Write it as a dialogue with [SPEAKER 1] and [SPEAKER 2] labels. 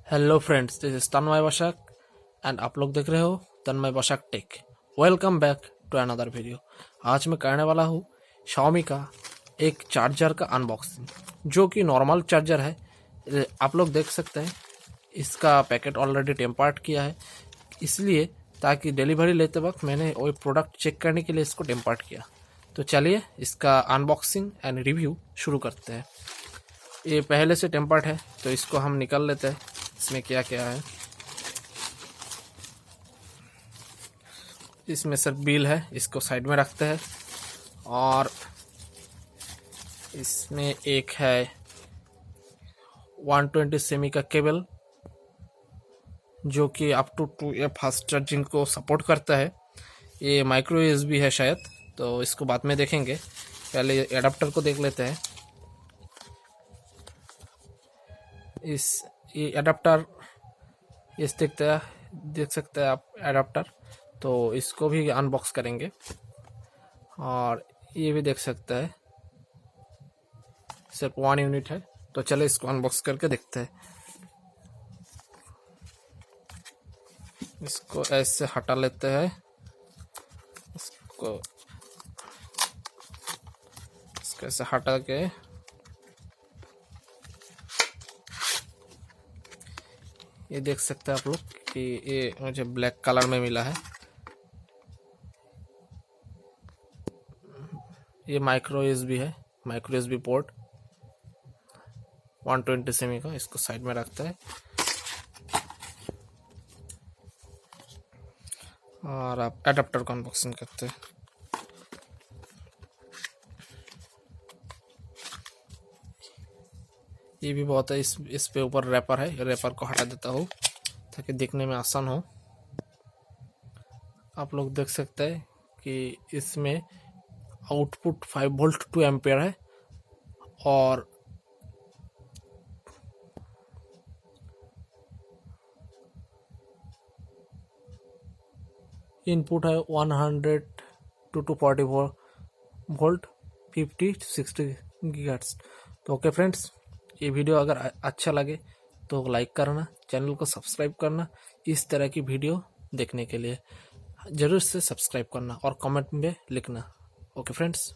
[SPEAKER 1] Hello friends, this is Tanmay Basak and आप लोग देख रहे हो Tanmay Basak tech. Welcome back to another video. आज मैं करने वाला हूँ Xiaomi का एक चार्जर का अनबॉक्सिंग, जो कि नॉर्मल चार्जर है। आप लोग देख सकते हैं इसका पैकेट ऑलरेडी टेम्पर्ड किया है, इसलिए ताकि डिलीवरी लेते वक्त मैंने वही प्रोडक्ट चेक करने के लिए इसको टेम्पर्ड किया। तो चलिए इसका अनबॉक्सिंग एंड रिव्यू शुरू करते हैं। ये पहले से टेम्पर्ड है तो इसको हम निकाल लेते हैं। इसमें क्या क्या है, इसमें सिर्फ बिल है, इसको साइड में रखते हैं। और इसमें एक है 120 सेमी का केबल, जो कि अप टू 2 फास्ट चार्जिंग को सपोर्ट करता है। ये माइक्रो यूएसबी है शायद, तो इसको बाद में देखेंगे। पहले एडाप्टर को देख लेते हैं। ये एडाप्टर देख सकते हैं आप एडाप्टर, तो इसको भी अनबॉक्स करेंगे। और ये भी देख सकते हैं सिर्फ 1 यूनिट है, तो चले इसको अनबॉक्स करके देखते हैं। इसको ऐसे हटा लेते हैं, इसको ऐसे हटा के ये देख सकते हैं आप लोग कि ये मुझे ब्लैक कलर में मिला है। ये माइक्रो यूएसबी है, माइक्रो यूएसबी पोर्ट 120 सेमी का। इसको साइड में रखता है और आप एडाप्टर को अनबॉक्सिंग करते हैं। ये भी बहुत है, इस पे ऊपर रैपर है, रैपर को हटा देता हूँ ताकि दिखने में आसान हो। आप लोग देख सकते हैं कि इसमें आउटपुट 5 वोल्ट 2 एम्पियर है और इनपुट है 100 to 244 वोल्ट 50 to 60 गीगाहर्ट्ज। तो ओके फ्रेंड्स, ये वीडियो अगर अच्छा लगे तो लाइक करना, चैनल को सब्सक्राइब करना। इस तरह की वीडियो देखने के लिए ज़रूर से सब्सक्राइब करना और कमेंट में लिखना। Okay friends.